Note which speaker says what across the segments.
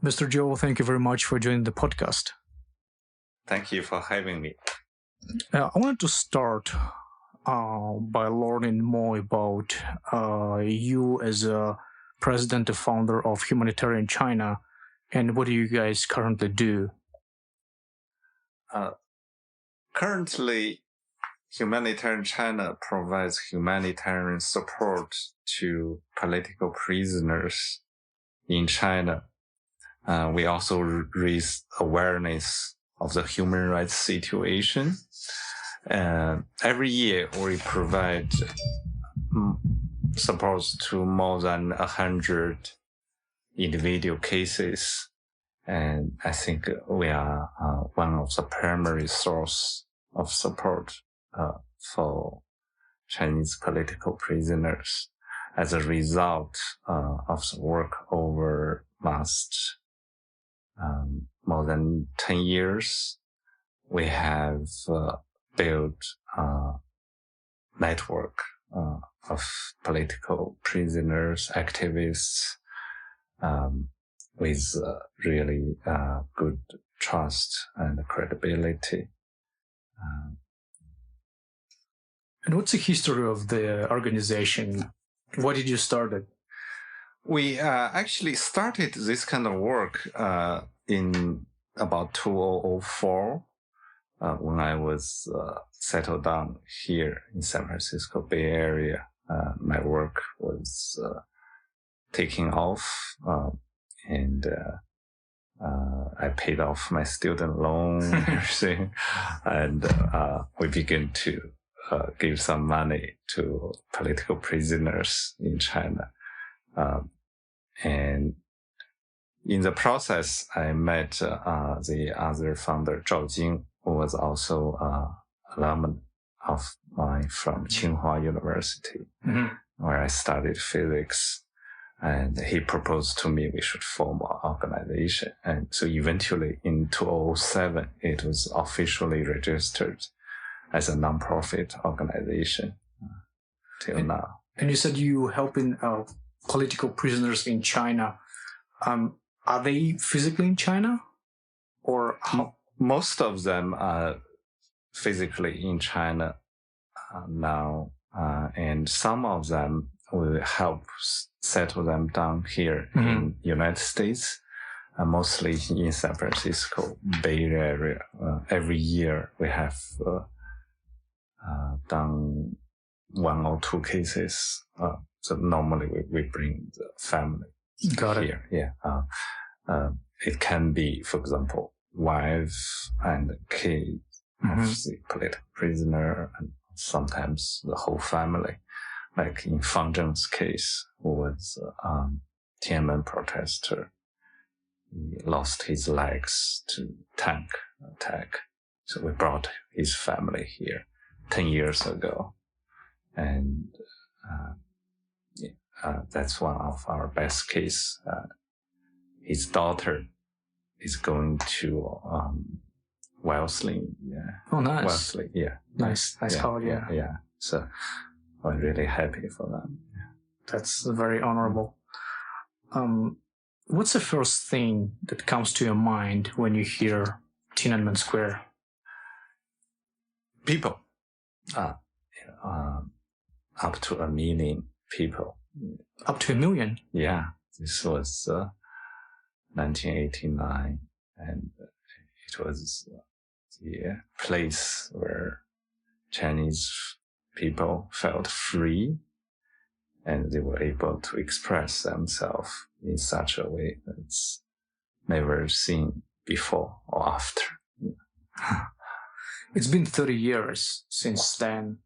Speaker 1: Mr. Zhou, thank you very much for joining the podcast.
Speaker 2: Thank you for having me.
Speaker 1: I wanted to start by learning more about you as a president and founder of Humanitarian China, and what do you guys currently do?
Speaker 2: Currently, Humanitarian China provides humanitarian support to political prisoners in China. We also raise awareness of the human rights situation. Every year, we provide support to more than 100 individual cases. And I think we are one of the primary source of support for Chinese political prisoners. As a result of the work over last more than 10 years, we have built a network of political prisoners, activists, with really good trust and credibility.
Speaker 1: And what's the history of the organization? Why did you start it?
Speaker 2: We actually started this kind of work in about 2004 when I was settled down here in San Francisco Bay Area. My work was taking off, and I paid off my student loan and everything, and we began to give some money to political prisoners in China. And in the process, I met the other founder, Zhao Jing, who was also alumni of mine from Tsinghua University, where I studied physics. And he proposed to me we should form an organization. And so eventually in 2007, it was officially registered as a nonprofit organization till now.
Speaker 1: And you said you helping political prisoners in China. Are they physically in China, or how?
Speaker 2: Most of them are physically in China now, and some of them will help settle them down here in United States, mostly in San Francisco Bay Area. Every year we have done 1 or 2 cases. So normally we bring the family here. Yeah. It can be, for example, wife and kid of the political prisoner, and sometimes the whole family. Like in Fang Zheng's case, who was a Tiananmen protester. He lost his legs to tank attack. So we brought his family here 10 years ago. And that's one of our best case. His daughter is going to Wellesley. Yeah.
Speaker 1: Oh, nice.
Speaker 2: Wellesley, yeah.
Speaker 1: Nice call, yeah.
Speaker 2: Yeah. So I'm really happy for them.
Speaker 1: That's very honorable. What's the first thing that comes to your mind when you hear Tiananmen Square?
Speaker 2: People. Up to 1 million people.
Speaker 1: Up to 1 million?
Speaker 2: Yeah. This was 1989, and it was the place where Chinese people felt free, and they were able to express themselves in such a way that's never seen before or after.
Speaker 1: It's been 30 years since then.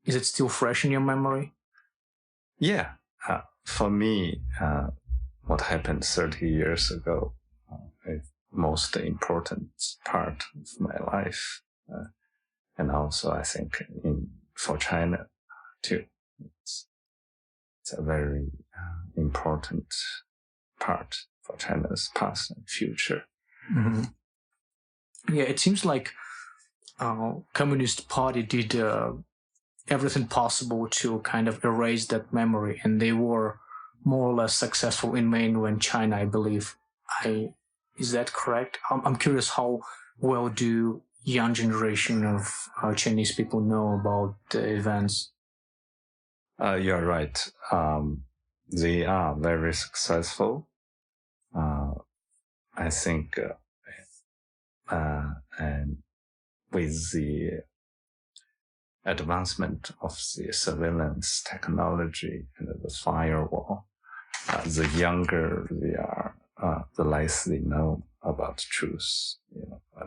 Speaker 1: Is it still fresh in your memory?
Speaker 2: Yeah. For me, what happened 30 years ago is the most important part of my life. And also, I think, for China, too. It's a very important part for China's past and future.
Speaker 1: Yeah, it seems like Communist Party did everything possible to kind of erase that memory, and they were more or less successful in mainland China, I believe. Is that correct? I'm curious, how well do young generation of Chinese people know about the events?
Speaker 2: You're right. They are very successful. I think, and with the advancement of the surveillance technology and the firewall, the younger they are, the less they know about truth.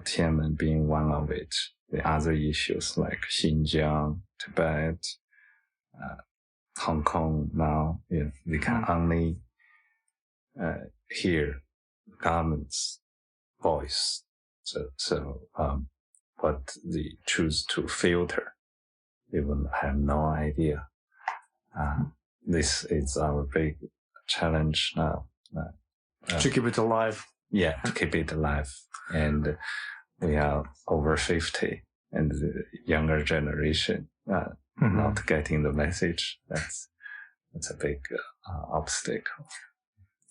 Speaker 2: Tiananmen being one of it. The other issues like Xinjiang, Tibet, Hong Kong now, they can only hear government's voice. But they choose to filter, even have no idea. This is our big challenge now.
Speaker 1: To keep it alive.
Speaker 2: Yeah, to keep it alive. And we are over 50, and the younger generation not getting the message. That's a big obstacle.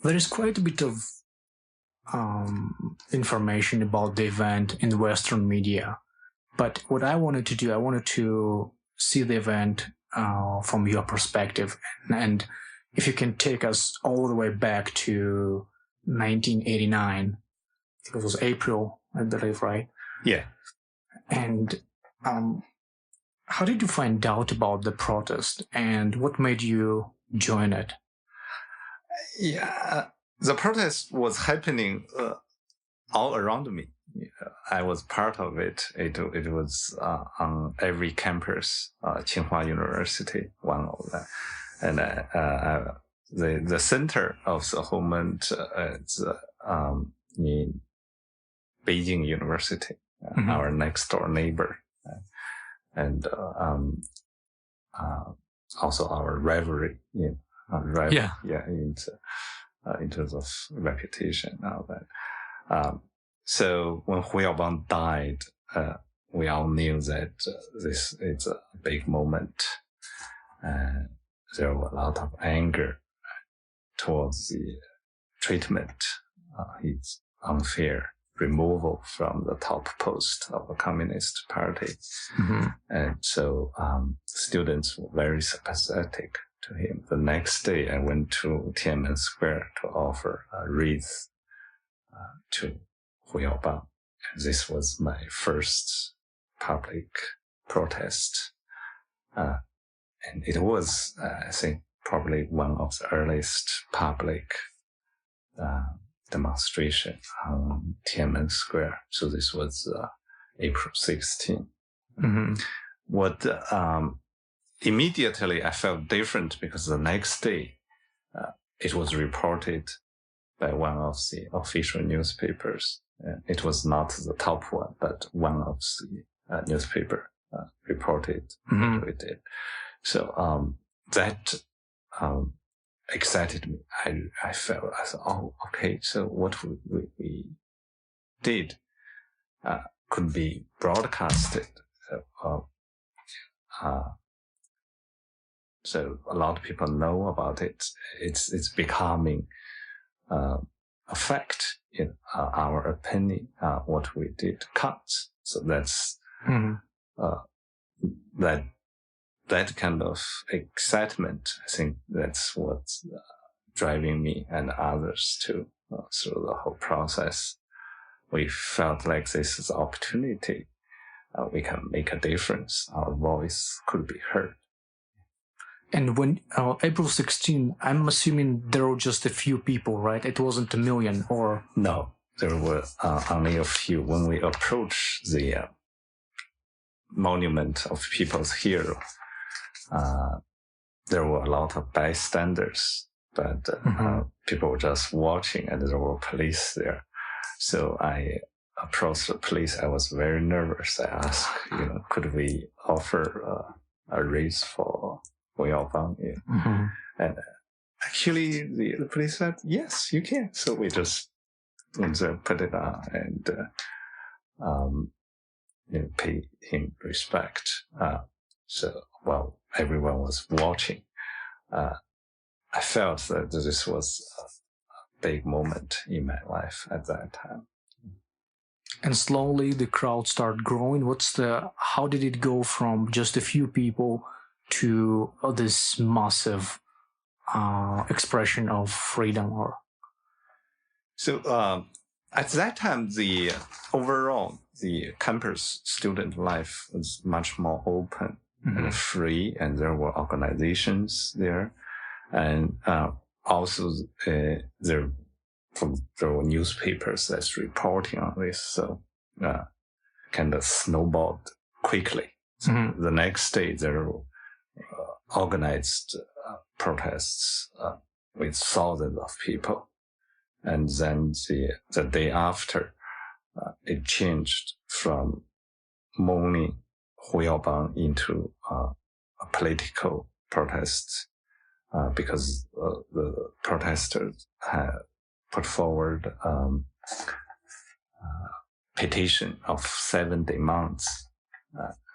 Speaker 1: There is quite a bit of information about the event in the Western media. But what I wanted to do, I wanted to see the event from your perspective. And if you can take us all the way back to 1989, it was April, I believe, right?
Speaker 2: Yeah.
Speaker 1: And how did you find out about the protest, and what made you join it?
Speaker 2: Yeah, the protest was happening all around me. I was part of it. It was on every campus, Tsinghua University, one of them. And the center of the movement is in Beijing University, our next door neighbor, and also our rivalry. In terms of reputation now that. So when Hu Yaobang died, we all knew that this is a big moment. There was a lot of anger towards the treatment, his unfair removal from the top post of the Communist Party. And so students were very sympathetic to him. The next day, I went to Tiananmen Square to offer a wreath to Hu Yaobang. This was my first public protest. And it was, I think, probably one of the earliest public demonstration on Tiananmen Square. So this was April 16. What immediately I felt different, because the next day it was reported by one of the official newspapers. It was not the top one, but one of the newspaper reported what we did. So that excited me. I thought, oh, okay, so what we did could be broadcasted. So a lot of people know about it. It's becoming a fact in our opinion. What we did counts. So that's that kind of excitement. I think that's what's driving me and others too through the whole process. We felt like this is an opportunity. We can make a difference. Our voice could be heard.
Speaker 1: And when April 16, I'm assuming there were just a few people, right? It wasn't a million, or?
Speaker 2: No, there were only a few. When we approached the monument of people's hero, there were a lot of bystanders, but people were just watching, and there were police there. So I approached the police. I was very nervous. I asked, could we offer a wreath for Hu Yaobang? And actually, the police said, yes, you can. So we just put it on and pay him respect. So while everyone was watching, I felt that this was a big moment in my life at that time.
Speaker 1: And slowly the crowd started growing. How did it go from just a few people to this massive expression of freedom?
Speaker 2: So at that time, the campus student life was much more open and free, and there were organizations there, and also there were newspapers that's reporting on this, so kind of snowballed quickly. So the next day there were organized protests with thousands of people. And then the day after, it changed from mourning Hu Yaobang into a political protest, because the protesters had put forward petition of 7 demands.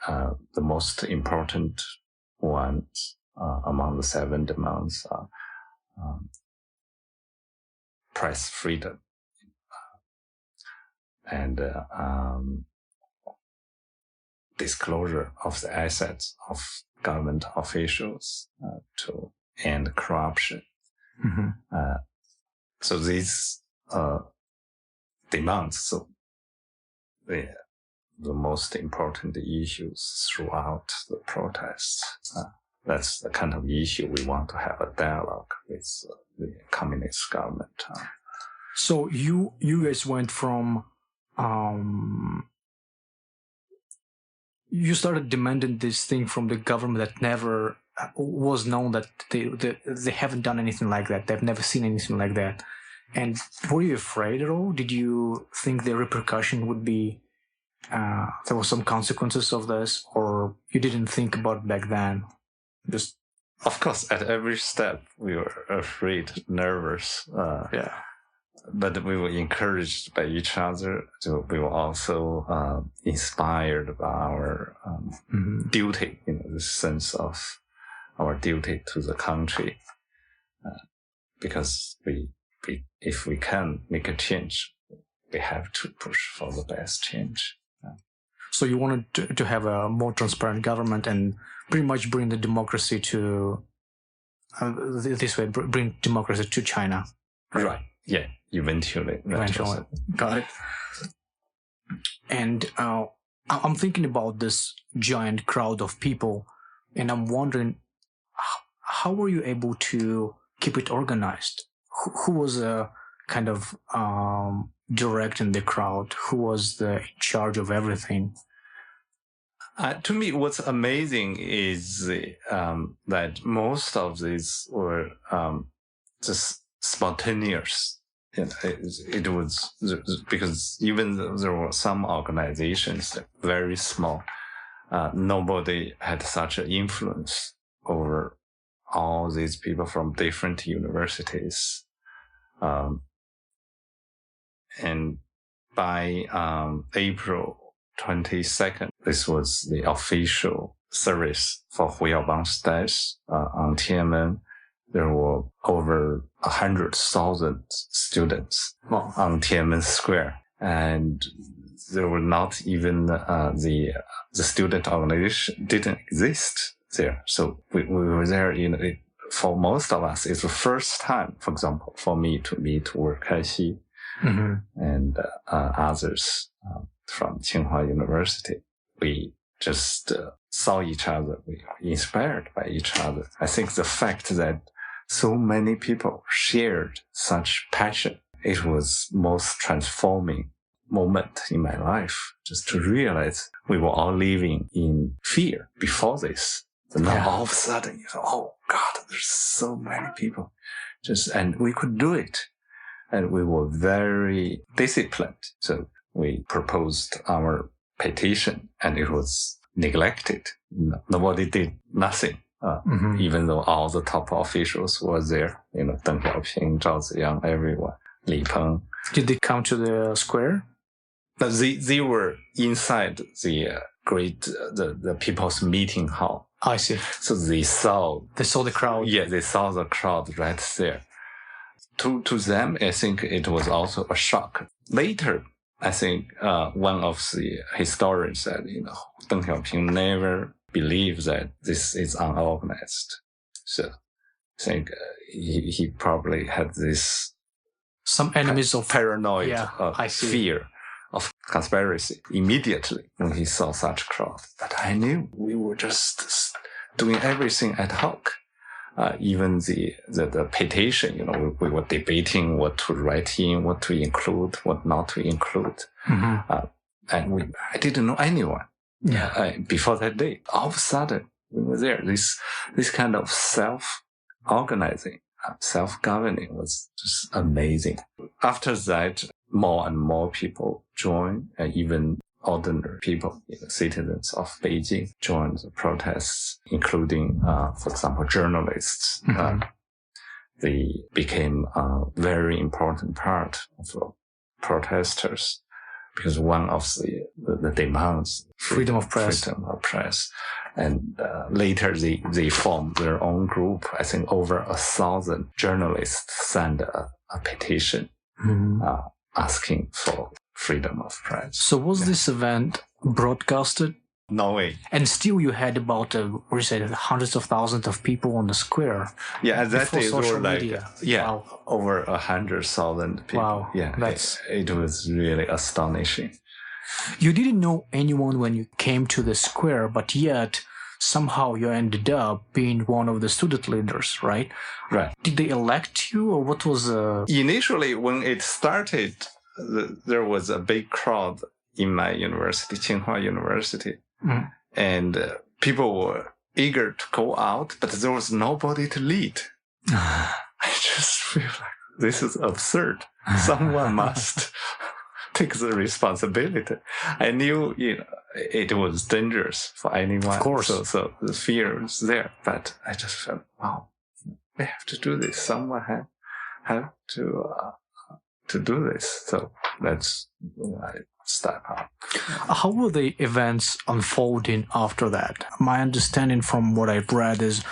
Speaker 2: The most important ones among the 7 demands are press freedom and disclosure of the assets of government officials to end corruption. So these demands, so the most important issues throughout the protests. That's the kind of issue we want to have a dialogue with the communist government.
Speaker 1: So you guys went from you started demanding this thing from the government that never was known, that they haven't done anything like that. They've never seen anything like that. And were you afraid at all? Did you think the repercussion would be there were some consequences of this, or you didn't think about it back then? Just
Speaker 2: of course, at every step we were afraid, nervous. But we were encouraged by each other. So we were also inspired by our duty, the sense of our duty to the country, because if we can make a change, we have to push for the best change.
Speaker 1: So you wanted to have a more transparent government and pretty much bring the democracy to bring democracy to China.
Speaker 2: Right. Yeah. Eventually.
Speaker 1: Got it. And I'm thinking about this giant crowd of people, and I'm wondering, how were you able to keep it organized? Who was kind of directing the crowd? Who was in charge of everything?
Speaker 2: To me, what's amazing is that most of these were just spontaneous. It was because even though there were some organizations very small, nobody had such an influence over all these people from different universities. And by April 22nd, this was the official service for Hu Yaobang's death on Tiananmen. There were over 100,000 students on Tiananmen Square, and there were not even the student organization didn't exist there. So we were there. For most of us, it's the first time. For example, for me to meet Wu Kaixi and others from Tsinghua University. We just saw each other. We were inspired by each other. I think the fact that so many people shared such passion, it was most transforming moment in my life, just to realize we were all living in fear before this. And now all of a sudden, oh God, there's so many people. And we could do it. And we were very disciplined. So we proposed our petition and it was neglected. Nobody did nothing. Even though all the top officials were there, Deng Xiaoping, Zhao Ziyang, everyone, Li Peng.
Speaker 1: Did they come to the square?
Speaker 2: They were inside the people's meeting hall.
Speaker 1: I see.
Speaker 2: So they saw
Speaker 1: the crowd.
Speaker 2: Yeah, they saw the crowd right there. to them, I think it was also a shock. Later, I think one of the historians said, Deng Xiaoping never believed that this is unorganized. So I think he probably had this
Speaker 1: some enemies of
Speaker 2: paranoid fear of conspiracy immediately when he saw such crowd. But I knew we were just doing everything ad hoc. Even the petition, we were debating what to write in, what to include, what not to include. Mm-hmm. And I didn't know anyone. Yeah. Before that day, all of a sudden we were there. This kind of self-organizing, self-governing was just amazing. After that, more and more people joined, and even ordinary people, citizens of Beijing joined the protests, including, for example, journalists. Mm-hmm. They became a very important part of the protesters because one of the demands,
Speaker 1: freedom of press.
Speaker 2: And later they formed their own group. I think over 1,000 journalists signed a petition, mm-hmm. Asking for freedom of press.
Speaker 1: So was this event broadcasted?
Speaker 2: No way.
Speaker 1: And still you had about, hundreds of thousands of people on the square.
Speaker 2: Yeah, at that day there were
Speaker 1: media.
Speaker 2: Wow. Over 100,000 people.
Speaker 1: Wow.
Speaker 2: Yeah, it was really astonishing.
Speaker 1: You didn't know anyone when you came to the square, but yet somehow you ended up being one of the student leaders, right?
Speaker 2: Right.
Speaker 1: Did they elect you, or what was...
Speaker 2: Initially, when it started, there was a big crowd in my university, Tsinghua University, mm. and people were eager to go out, but there was nobody to lead. I just feel like this is absurd. Someone must take the responsibility. I knew, it was dangerous for anyone.
Speaker 1: Of course.
Speaker 2: So the fear was there, but I just felt, wow, we have to do this. Someone have to do this. So that's I step up.
Speaker 1: How were the events unfolding after that? My understanding from what I've read is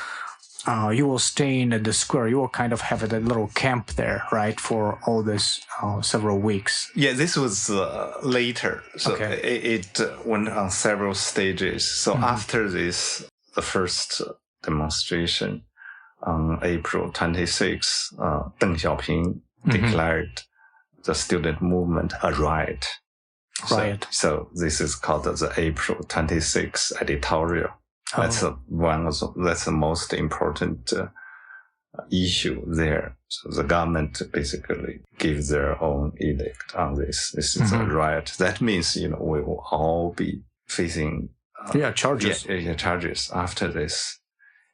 Speaker 1: you were staying at the square. You were kind of having a little camp there, right, for all this several weeks.
Speaker 2: Yeah, this was later. So it went on several stages. So mm-hmm. after this, the first demonstration on April 26, Deng Xiaoping mm-hmm. declared the student movement a riot.
Speaker 1: Riot.
Speaker 2: So this is called the April 26 editorial. Oh. That's the most important issue there. So the government basically gives their own edict on this. This is mm-hmm. a riot. That means, we will all be facing
Speaker 1: charges.
Speaker 2: Charges after this.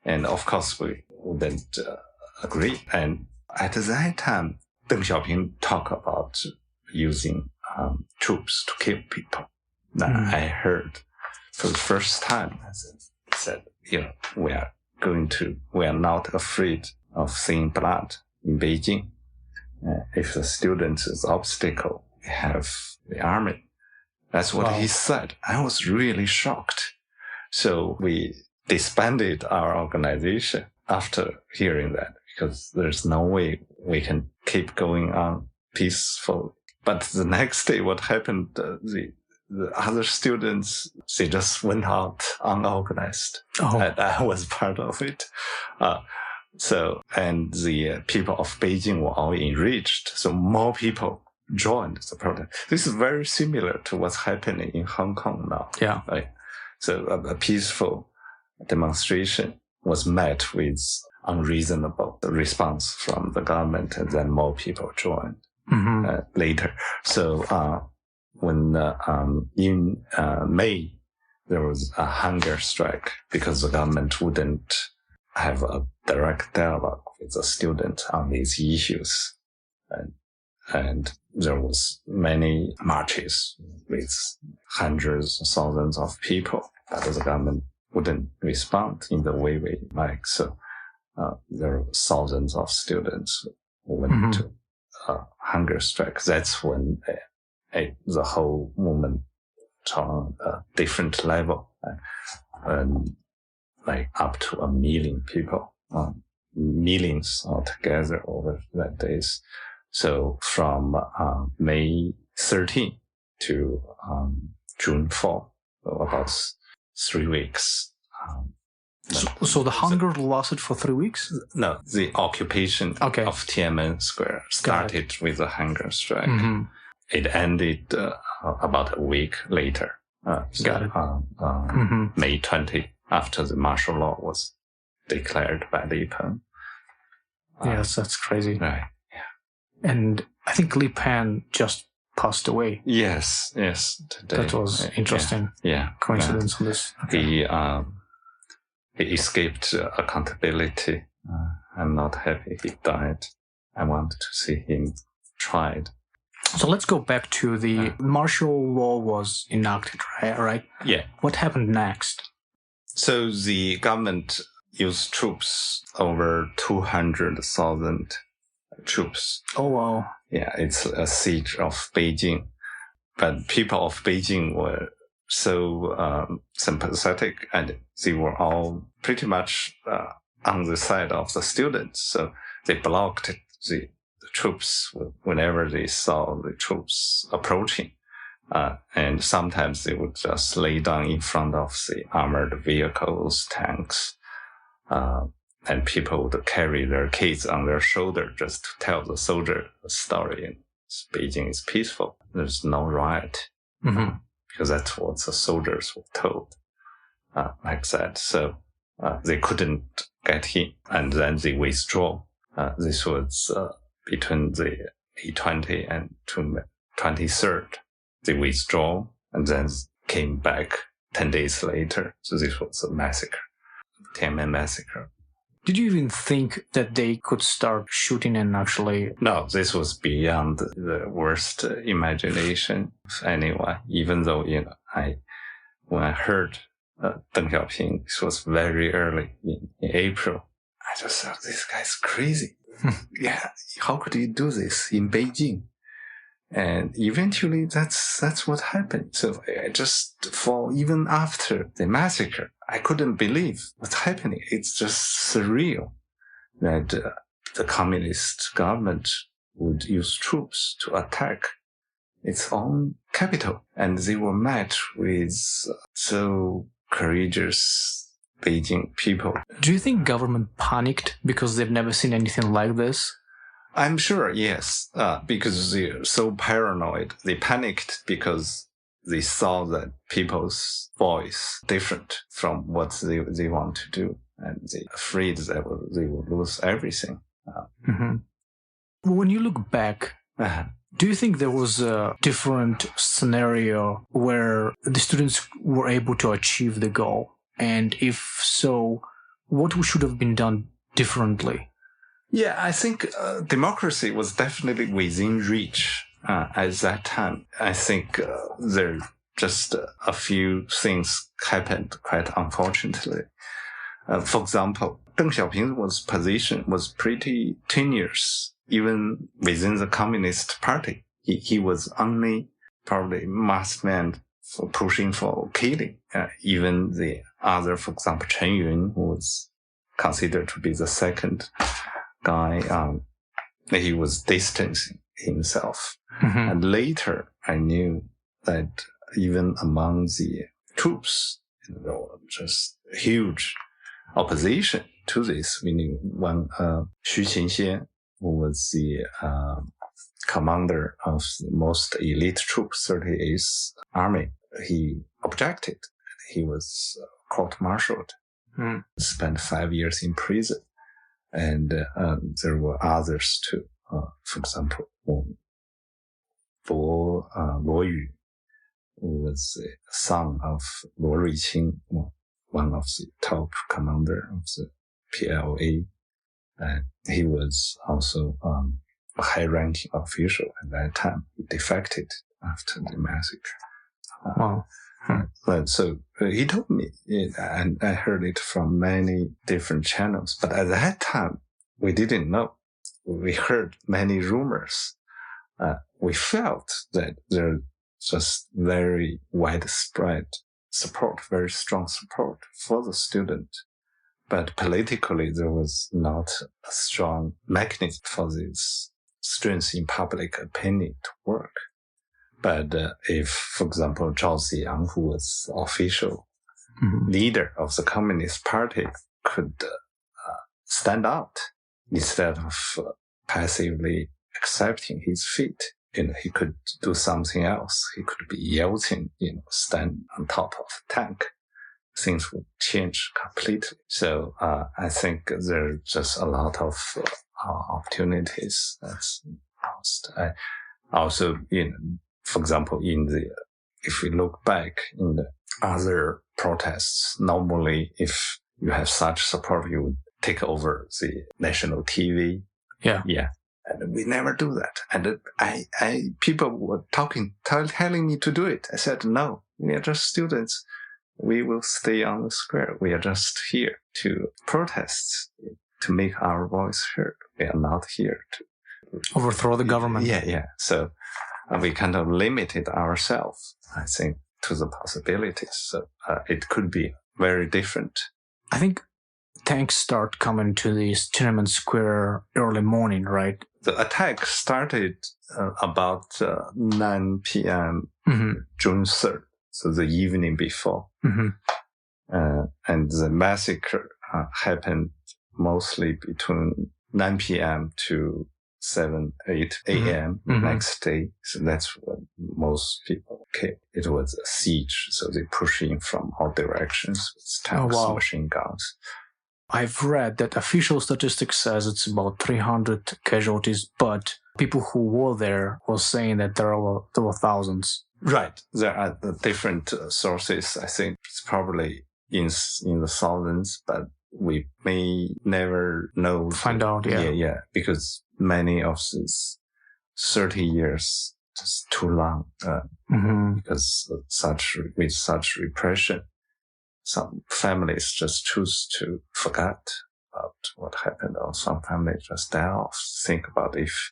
Speaker 2: And of course, we wouldn't agree. And at that time, Deng Xiaoping talked about using troops to kill people. Now, I heard for the first time, I said, we are not afraid of seeing blood in Beijing. If the students is obstacle, we have the army. That's what he said. I was really shocked. So we disbanded our organization after hearing that, because there's no way we can keep going on peacefully. But the next day, what happened, the other students, they just went out unorganized. Oh. And I was part of it. And the people of Beijing were all enraged. So more people joined the protest. This is very similar to what's happening in Hong Kong now.
Speaker 1: Yeah.
Speaker 2: Right? So a peaceful demonstration was met with unreasonable response from the government, and then more people joined mm-hmm. Later. So when in May there was a hunger strike because the government wouldn't have a direct dialogue with the students on these issues, and there was many marches with hundreds, thousands of people, but the government wouldn't respond in the way we like. So there were thousands of students who went mm-hmm. to hunger strike. That's when the whole movement on a different level, and like up to 1 million people millions altogether over that days. So from May 13 to June 4, about 3 weeks.
Speaker 1: So the hunger lasted for 3 weeks?
Speaker 2: No, the occupation of Tiananmen Square started with the hunger strike. Mm-hmm. It ended about a week later. May 20, after the martial law was declared by Li Peng.
Speaker 1: Yes, that's crazy.
Speaker 2: Right. Yeah.
Speaker 1: And I think Li Peng just passed away.
Speaker 2: Yes. Today.
Speaker 1: That was interesting.
Speaker 2: Yeah.
Speaker 1: Coincidence on this.
Speaker 2: Okay. He escaped accountability. I'm not happy he died. I want to see him tried.
Speaker 1: So let's go back to the martial law was enacted, right?
Speaker 2: Yeah.
Speaker 1: What happened next?
Speaker 2: So the government used troops, over 200,000 troops.
Speaker 1: Oh, wow.
Speaker 2: Yeah, it's a siege of Beijing. But people of Beijing were so sympathetic, and they were all pretty much on the side of the students. So they blocked the troops whenever they saw the troops approaching. And sometimes they would just lay down in front of the armored vehicles, tanks, and people would carry their kids on their shoulder just to tell the soldier a story. And Beijing is peaceful. There's no riot. Mm-hmm. Because that's what the soldiers were told, like that. So they couldn't get in, and then they withdraw. This was between the 20 and 23rd. They withdraw and then came back 10 days later. So this was a massacre, Tiananmen Massacre.
Speaker 1: Did you even think that they could start shooting and actually...
Speaker 2: No, this was beyond the worst imagination of anyone. Even though, when I heard Deng Xiaoping, it was very early in April, I just thought, this guy's crazy. Yeah, how could he do this in Beijing? And eventually that's what happened. So I just, even after the massacre, I couldn't believe what's happening. It's just surreal that the communist government would use troops to attack its own capital. And they were met with so courageous Beijing people.
Speaker 1: Do you think government panicked because they've never seen anything like this?
Speaker 2: I'm sure, yes, because they're so paranoid. They panicked because they saw that people's voice different from what they want to do, and they're afraid that they will lose everything.
Speaker 1: Mm-hmm. When you look back, do you think there was a different scenario where the students were able to achieve the goal? And if so, what should have been done differently?
Speaker 2: Yeah, I think democracy was definitely within reach at that time. I think there just a few things happened quite unfortunately. For example, Deng Xiaoping's position was pretty tenuous, even within the Communist Party. He was only probably masked man for pushing for killing. Even the other, for example, Chen Yun, who was considered to be the second guy, he was distancing himself. Mm-hmm. And later, I knew that even among the troops, just huge opposition to this. Meaning, one Xu Qinxian, who was the commander of the most elite troops, 38th Army, he objected. He was court-martialed, spent 5 years in prison. And there were others too. For example, Luo Yu, who was the son of Luo Ruiqing, one of the top commander of the PLA. And he was also a high-ranking official at that time. He defected after the massacre.
Speaker 1: Wow.
Speaker 2: But so he told me, and I heard it from many different channels. But at that time, we didn't know. We heard many rumors. We felt that there's just very widespread support, very strong support for the student But politically, there was not a strong mechanism for these students in public opinion to work. But if, for example, Zhao Ziyang, who was official leader of the Communist Party, could stand out instead of passively accepting his fate, he could do something else. He could be Yeltsin, stand on top of a tank. Things would change completely. So I think there's just a lot of opportunities that's lost. Also, for example, if we look back in the other protests, normally if you have such support, you would take over the national TV.
Speaker 1: Yeah.
Speaker 2: Yeah. And we never do that. And people were telling me to do it. I said, no, we are just students. We will stay on the square. We are just here to protest, to make our voice heard. We are not here to
Speaker 1: overthrow the government.
Speaker 2: Yeah. So we kind of limited ourselves, I think, to the possibilities. So it could be very different.
Speaker 1: I think tanks start coming to the Tiananmen Square early morning, right?
Speaker 2: The attack started about 9 p.m. June 3rd, so the evening before. And the massacre happened mostly between 9 p.m. to 7, 8 a.m. next day. So that's when most people came. It was a siege, so they push in from all directions with tanks, machine guns.
Speaker 1: I've read that official statistics says it's about 300 casualties, but people who were there were saying that there were thousands.
Speaker 2: Right. There are different sources. I think it's probably in the thousands, but we may never know.
Speaker 1: Find out, yeah.
Speaker 2: Yeah. Because many of these 30 years is too long. Because with such repression, some families just choose to forget about what happened, or some families just die off. Think about if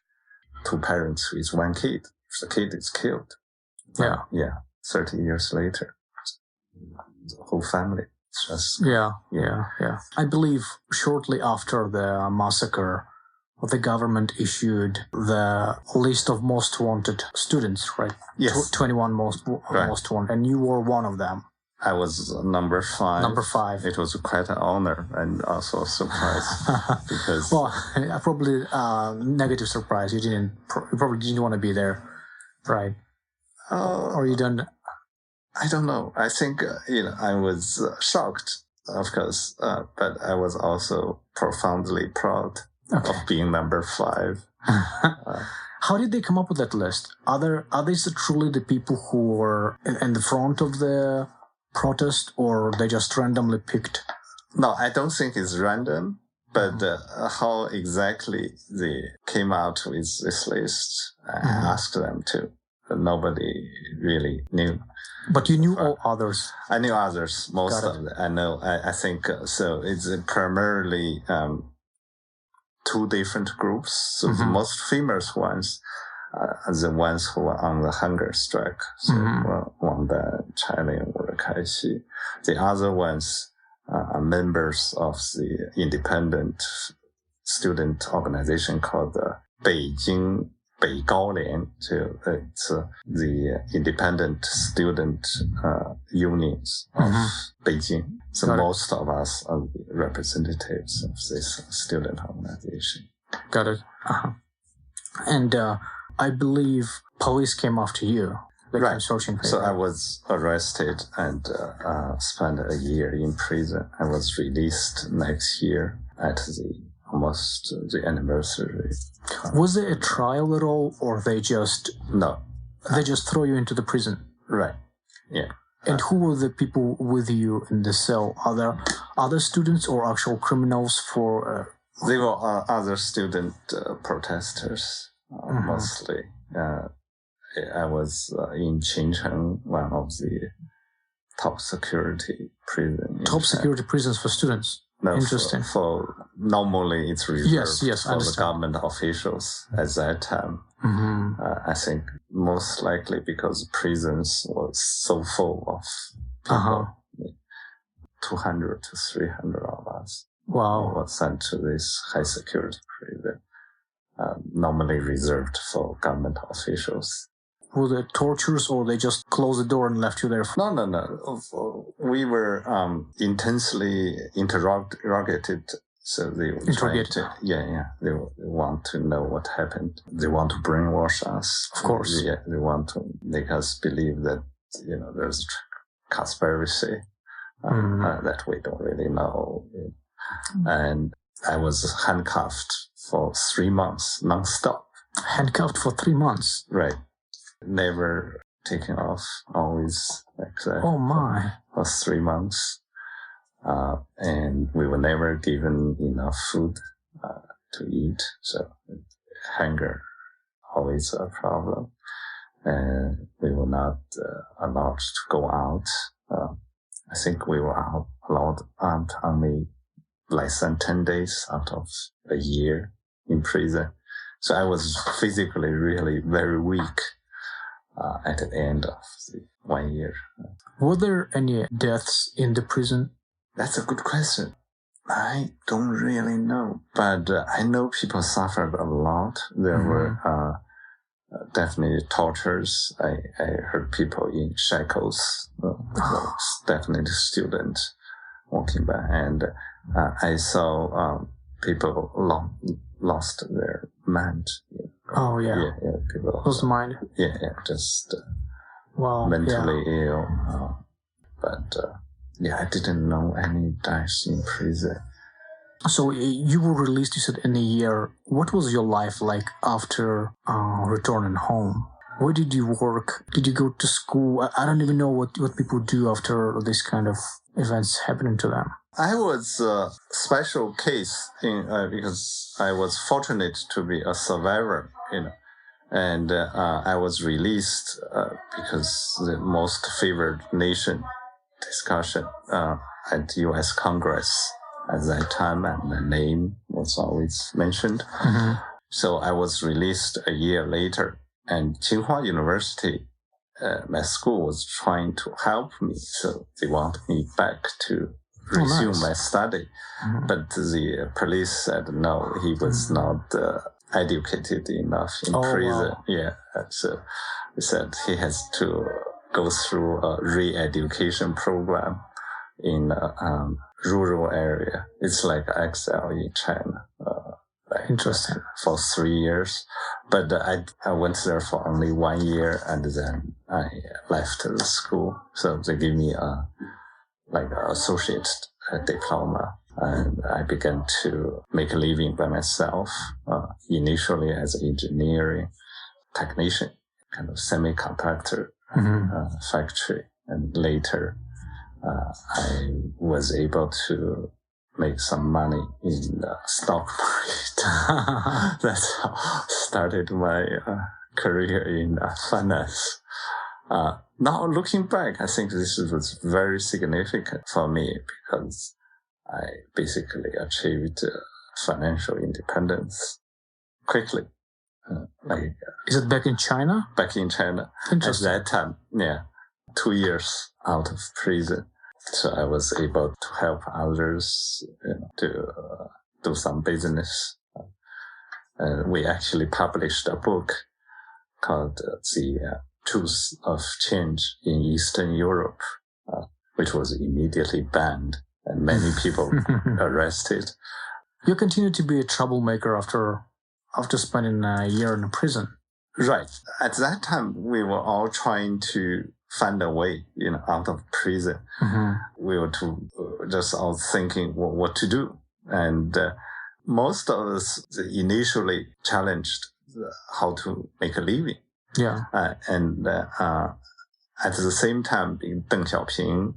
Speaker 2: two parents with one kid, if the kid is killed. Yeah. 30 years later, the whole family is just...
Speaker 1: Yeah. I believe shortly after the massacre, the government issued the list of most wanted students, right?
Speaker 2: Yes.
Speaker 1: 21 most wanted, and you were one of them.
Speaker 2: I was number 5.
Speaker 1: Number 5.
Speaker 2: It was quite an honor and also a surprise because...
Speaker 1: Well, probably negative surprise. You probably didn't want to be there, right? Or you don't...
Speaker 2: I don't know. I think, I was shocked, of course, but I was also profoundly proud of being number 5.
Speaker 1: How did they come up with that list? Are these truly the people who were in the front of the protest, or they just randomly picked?
Speaker 2: No, I don't think it's random, but how exactly they came out with this list, I asked them to. But nobody really knew.
Speaker 1: But you knew all others?
Speaker 2: I knew others, most of them. I know, I think so. It's primarily 2 different groups. So the most famous ones are the ones who were on the hunger strike. So Wang Dan, China, Kaixi. The other ones are members of the independent student organization called the Beijing Beigaolian. So it's the independent student unions of Beijing. So most of us are the representatives of this student organization.
Speaker 1: Got it. And I believe police came after you. They came searching for you.
Speaker 2: So I was arrested and spent a year in prison. I was released next year at almost the anniversary.
Speaker 1: Was there a trial at all, or they just...
Speaker 2: No.
Speaker 1: They just throw you into the prison?
Speaker 2: Right. Yeah.
Speaker 1: And who were the people with you in the cell? Are there other students or actual criminals for...
Speaker 2: They were other student protesters, mostly. I was in Qincheng, one of the top security prisons.
Speaker 1: Top security prisons for students?
Speaker 2: No,
Speaker 1: interesting.
Speaker 2: For normally it's reserved for the government officials at that time. I think most likely because prisons was so full of people. 200 to 300 of us.
Speaker 1: Wow.
Speaker 2: We were sent to this high security prison, normally reserved for government officials.
Speaker 1: Were there tortures, or they just closed the door and left you there?
Speaker 2: No. We were intensely interrogated. So they were trying to, they want to know what happened. They want to brainwash us.
Speaker 1: Of course.
Speaker 2: Yeah, they want to make us believe that, there's conspiracy that we don't really know. And I was handcuffed for 3 months, non-stop.
Speaker 1: Handcuffed for 3 months?
Speaker 2: Right. Never taken off, always like that.
Speaker 1: Oh my.
Speaker 2: For 3 months. And we were never given enough food to eat. So hunger, always a problem. And we were not allowed to go out. I think we were allowed out only less than 10 days out of a year in prison. So I was physically really very weak at the end of the 1 year.
Speaker 1: Were there any deaths in the prison?
Speaker 2: That's a good question. I don't really know, but I know people suffered a lot. There were definitely tortures. I heard people in shackles. Definitely students walking by, and I saw people lost their mind.
Speaker 1: Oh yeah.
Speaker 2: Yeah. People
Speaker 1: lost mind.
Speaker 2: Yeah. Just mentally ill. But I didn't know any deaths in prison.
Speaker 1: So you were released, you said, in a year. What was your life like after returning home? Where did you work? Did you go to school? I don't even know what people do after this kind of events happening to them.
Speaker 2: I was a special case because I was fortunate to be a survivor, and I was released because the most favored nation discussion at U.S. Congress at that time, and the name was always mentioned. Mm-hmm. So I was released a year later, and Tsinghua University, my school, was trying to help me. So they want me back to resume my study. Mm-hmm. But the police said no, he was not educated enough in prison. Wow. Yeah, so they said he has to go through a re-education program in rural area. It's like Exile in China.
Speaker 1: Interesting.
Speaker 2: For 3 years. But I went there for only 1 year, and then I left the school. So they gave me a associate diploma, and I began to make a living by myself, initially as an engineering technician, kind of semiconductor factory. And later, I was able to make some money in the stock market. That's how I started my career in finance. Now looking back, I think this was very significant for me because I basically achieved financial independence quickly.
Speaker 1: Is it back in China?
Speaker 2: Back in China.
Speaker 1: Interesting.
Speaker 2: At that time, 2 years out of prison. So I was able to help others to do some business. We actually published a book called The Truth of Change in Eastern Europe, which was immediately banned and many people arrested.
Speaker 1: You continued to be a troublemaker after spending a year in prison.
Speaker 2: Right. At that time, we were all trying to find a way, out of prison. Mm-hmm. We were just all thinking what to do. And most of us initially challenged how to make a living.
Speaker 1: Yeah.
Speaker 2: And at the same time, Deng Xiaoping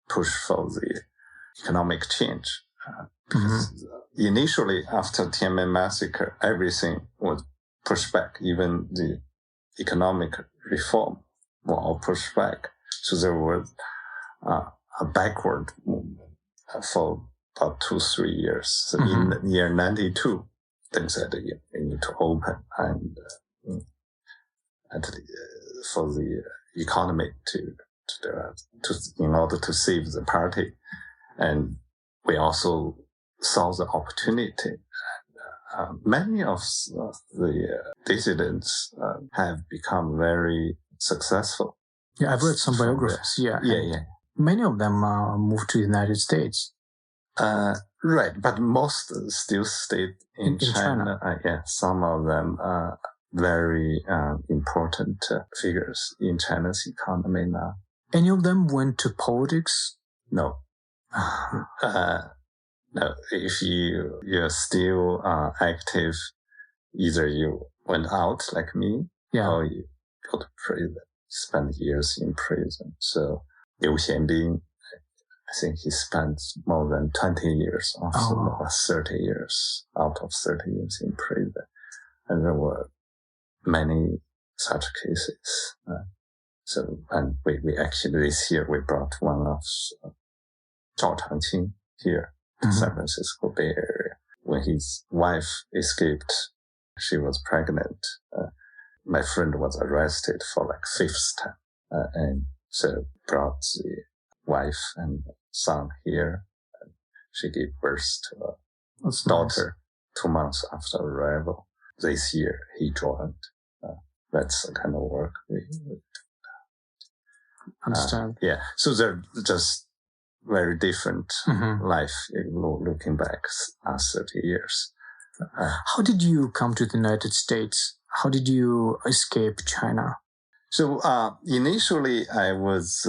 Speaker 2: pushed for the economic change. Because initially, after Tiananmen Massacre, everything was pushed back. Even the economic reform were all pushed back. So there was a backward movement for about 2-3 years. So in the year 92, Deng said, you need to open and for the economy in order to save the party. And we also saw the opportunity. Many of the dissidents have become very successful.
Speaker 1: Yeah, I've read some biographies. Yeah. Many of them moved to the United States.
Speaker 2: Right, but most still stayed in China. Some of them are very important figures in China's economy now.
Speaker 1: Any of them went to politics?
Speaker 2: No. No, if you're still active, either you went out like me, or you go to prison, spend years in prison. So Liu Xianbing, I think he spent more than 20 years, 30 years, out of 30 years in prison. And there were many such cases. And we actually this year we brought one of Zhao Changqing here to San Francisco Bay Area. When his wife escaped, she was pregnant. My friend was arrested for like 5th time. And so brought the wife and son here. And she gave birth to a daughter 2 months after arrival. This year he joined. That's the kind of work we
Speaker 1: understand.
Speaker 2: So they're just very different life looking back 30 years.
Speaker 1: How did you come to the United States? How did you escape China?
Speaker 2: So initially I was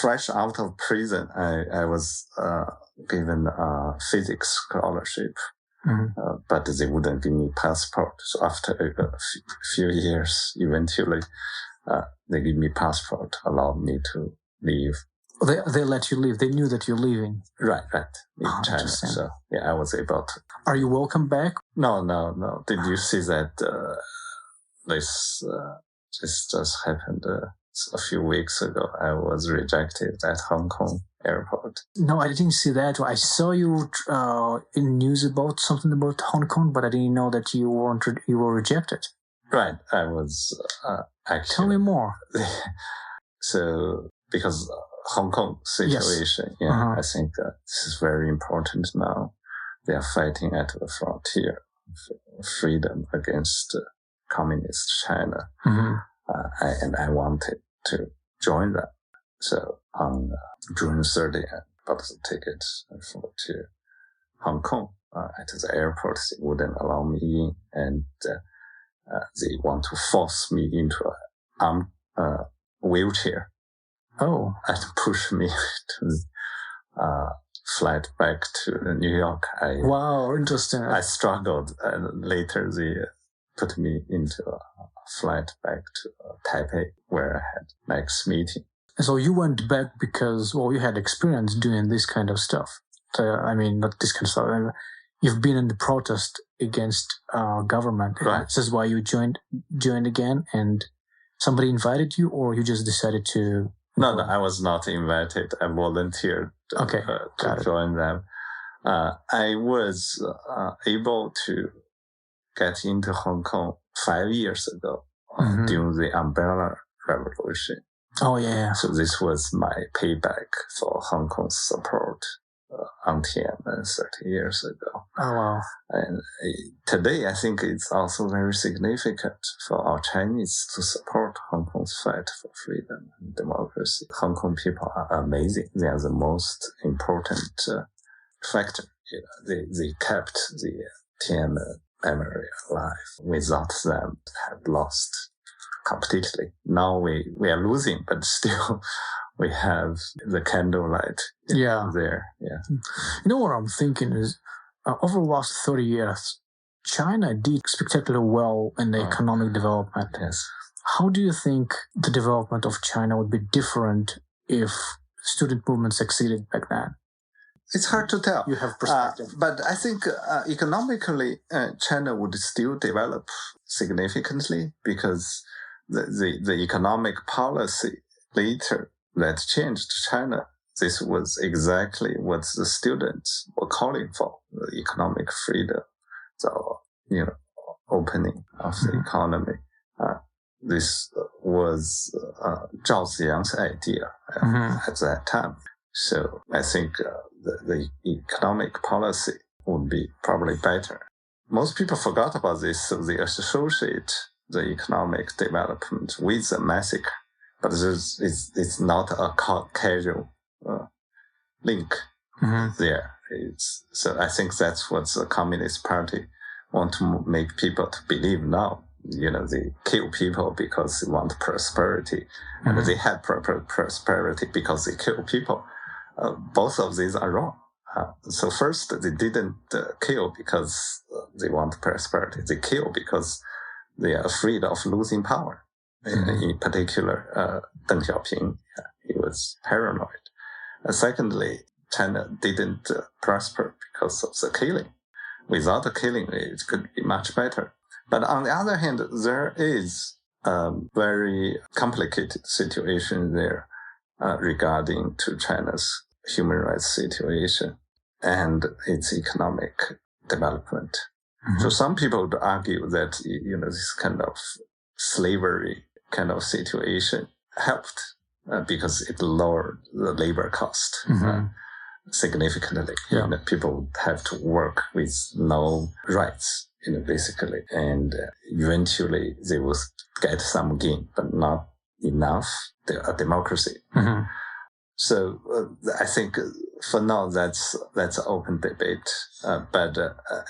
Speaker 2: fresh out of prison. I was given a physics scholarship, but they wouldn't give me passport. So after a few years, eventually they give me passport, allowed me to leave.
Speaker 1: They let you leave. They knew that you're leaving.
Speaker 2: Right. In China. So I was able to.
Speaker 1: Are you welcome back?
Speaker 2: No. Did you see that this just happened a few weeks ago? I was rejected at Hong Kong airport.
Speaker 1: No, I didn't see that. I saw you in news about something about Hong Kong, but I didn't know that you were rejected.
Speaker 2: Right. I was actually.
Speaker 1: Tell me more.
Speaker 2: So because Hong Kong situation, I think this is very important now. They are fighting at the frontier for freedom against communist China. And I wanted to join them. So on June 30th, I bought the ticket to Hong Kong. At the airport, they wouldn't allow me in, and they want to force me into a wheelchair.
Speaker 1: Oh.
Speaker 2: And push me to flight back to New York.
Speaker 1: Wow, interesting.
Speaker 2: I struggled, and later they put me into a flight back to Taipei, where I had next meeting.
Speaker 1: So you went back because, you had experience doing this kind of stuff. Not this kind of stuff. You've been in the protest against government.
Speaker 2: Right.
Speaker 1: This is why you joined again, and somebody invited you, or you just decided to...
Speaker 2: No, I was not invited. I volunteered to join them. I was able to get into Hong Kong 5 years ago during the Umbrella Revolution.
Speaker 1: Oh, yeah.
Speaker 2: So this was my payback for Hong Kong's support on Tiananmen 30 years ago.
Speaker 1: Oh, wow.
Speaker 2: And today, I think it's also very significant for our Chinese to support Hong Kong's fight for freedom and democracy. Hong Kong people are amazing. They are the most important factor. They kept the Tiananmen memory alive. Without them, have lost completely. Now we are losing, but still we have the candlelight there. Yeah.
Speaker 1: You know what I'm thinking is, over the last 30 years, China did spectacularly well in the economic development.
Speaker 2: Yes.
Speaker 1: How do you think the development of China would be different if student movement succeeded back then?
Speaker 2: It's hard to tell.
Speaker 1: You have perspective.
Speaker 2: But I think economically, China would still develop significantly because the economic policy later that changed China, this was exactly what the students were calling for, the economic freedom, the opening of the economy. This was Zhao Ziyang's idea at that time. So I think the economic policy would be probably better. Most people forgot about this, so they associate the economic development with the massacre. But it's not a casual link there. So I think that's what the Communist Party want to make people to believe now. They kill people because they want prosperity, and they have prosperity because they kill people. Both of these are wrong. So first, they didn't kill because they want prosperity. They kill because they are afraid of losing power. In particular, Deng Xiaoping, he was paranoid. Secondly, China didn't prosper because of the killing. Without the killing, it could be much better. But on the other hand, there is a very complicated situation there regarding to China's human rights situation and its economic development. So some people would argue that, this kind of slavery kind of situation helped because it lowered the labor cost significantly. People would have to work with no rights, basically. And eventually they will get some gain, but not enough, a democracy. So I think for now that's an open debate. But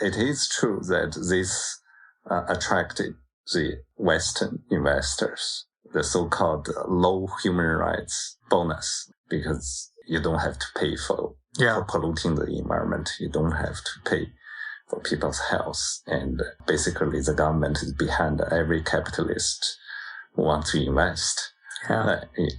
Speaker 2: it is true that this attracted the Western investors, the so-called low human rights bonus, because you don't have to pay for polluting the environment. You don't have to pay for people's health. And basically the government is behind every capitalist who wants to invest.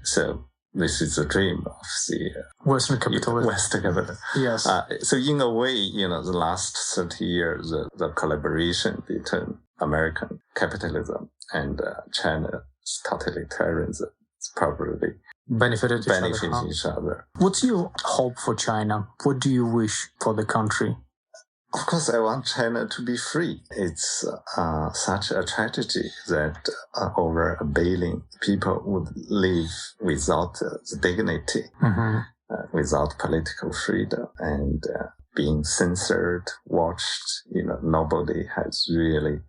Speaker 2: So this is the dream of the
Speaker 1: Western capitalism.
Speaker 2: Western capitalism.
Speaker 1: Yes.
Speaker 2: So in a way, the last 30 years, the collaboration between American capitalism and China's totalitarianism is probably
Speaker 1: benefited
Speaker 2: each other.
Speaker 1: What's your hope for China? What do you wish for the country?
Speaker 2: Of course, I want China to be free. It's such a tragedy that over 1 billion people would live without the dignity, without political freedom, and being censored, watched. Nobody has really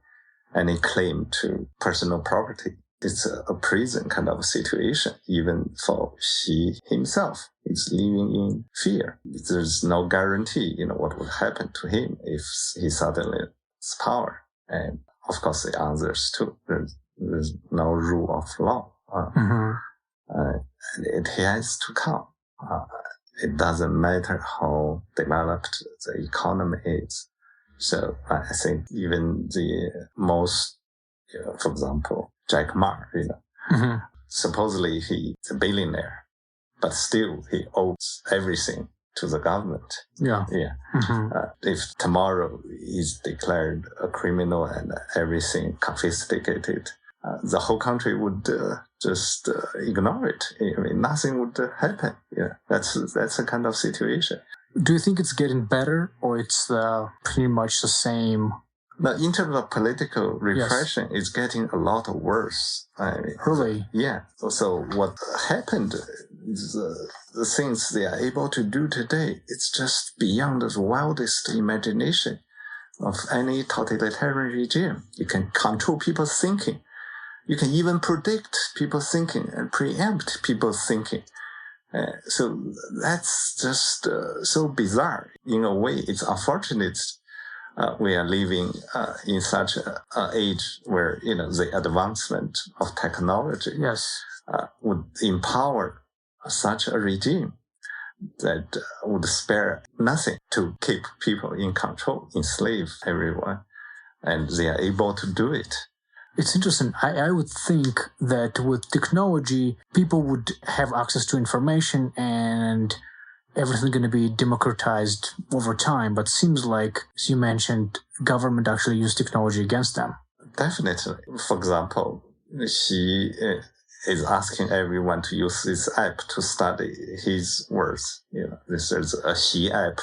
Speaker 2: any claim to personal property. It's a prison kind of situation. Even for Xi himself, he's living in fear. There's no guarantee, what would happen to him if he suddenly has power. And of course, the others too. There's no rule of law. And it has to come. It doesn't matter how developed the economy is. So I think even the most, for example, Jack Ma, supposedly he's a billionaire, but still he owes everything to the government. If tomorrow he's declared a criminal and everything confiscated, the whole country would just ignore it. Nothing would happen. That's a kind of situation.
Speaker 1: Do you think it's getting better, or it's pretty much the same?
Speaker 2: Now, in terms of political repression, it's getting a lot worse.
Speaker 1: Really?
Speaker 2: Yeah. So what happened is the things they are able to do today, it's just beyond the wildest imagination of any totalitarian regime. You can control people's thinking. You can even predict people's thinking and preempt people's thinking. So that's just so bizarre. In a way, it's unfortunate we are living in such an age where, the advancement of technology would empower such a regime that would spare nothing to keep people in control, enslave everyone, and they are able to do it.
Speaker 1: It's interesting. I would think that with technology, people would have access to information and everything going to be democratized over time. But it seems like, as you mentioned, government actually used technology against them.
Speaker 2: Definitely. For example, Xi is asking everyone to use this app to study his words. This is a Xi app.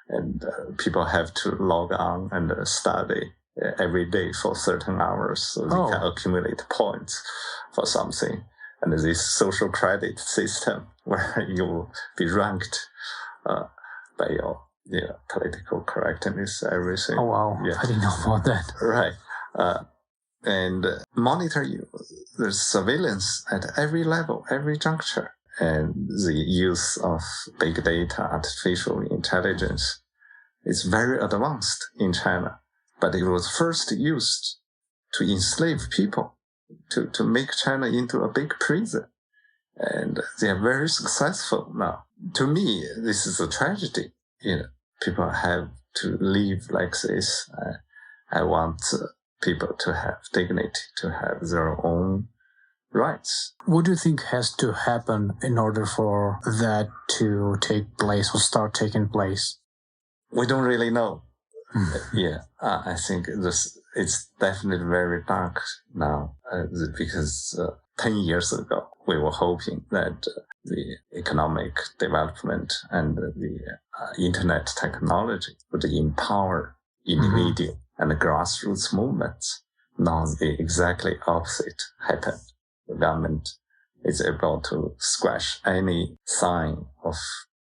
Speaker 2: And people have to log on and study every day for certain hours so they can accumulate points for something. And this social credit system where you will be ranked by your political correctness, everything.
Speaker 1: Oh, wow. Yeah. I didn't know about that.
Speaker 2: Right. And monitor the surveillance at every level, every juncture. And the use of big data, artificial intelligence is very advanced in China. But it was first used to enslave people, to make China into a big prison. And they are very successful now. To me, this is a tragedy. People have to live like this. I want people to have dignity, to have their own rights.
Speaker 1: What do you think has to happen in order for that to take place or start taking place?
Speaker 2: We don't really know. I think it's definitely very dark now because 10 years ago, we were hoping that the economic development and the internet technology would empower individual and grassroots movements. Now the exactly opposite happened. The government is able to squash any sign of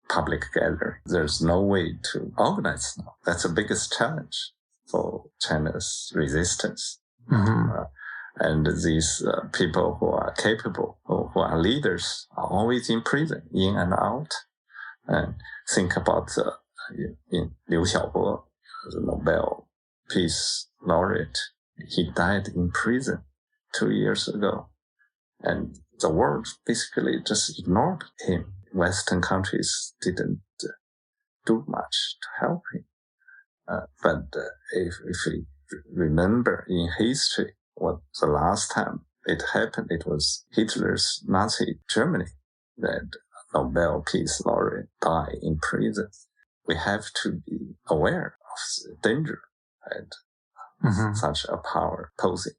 Speaker 2: public gathering. There's no way to organize now. That's the biggest challenge for China's resistance. And these people who are capable, who are leaders, are always in prison, in and out. And think about Liu Xiaobo, the Nobel Peace Laureate. He died in prison 2 years ago. And the world basically just ignored him. Western countries didn't do much to help him. But if we remember in history, what the last time it happened, it was Hitler's Nazi Germany that Nobel Peace Laureate died in prison. We have to be aware of the danger that such a power posing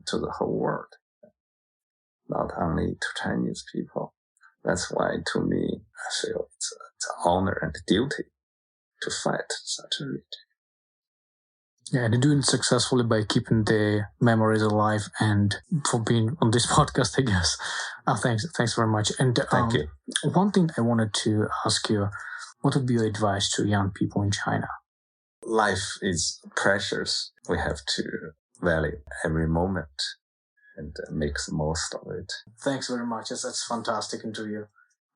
Speaker 2: to the whole world, not only to Chinese people. That's why, to me, I feel it's an honor and duty to fight such a regime.
Speaker 1: Yeah, they're doing it successfully by keeping the memories alive and for being on this podcast, I guess. Thanks very much. And
Speaker 2: Thank you.
Speaker 1: One thing I wanted to ask you, what would be your advice to young people in China?
Speaker 2: Life is precious. We have to value every moment and make the most of it.
Speaker 1: Thanks very much. That's a fantastic interview.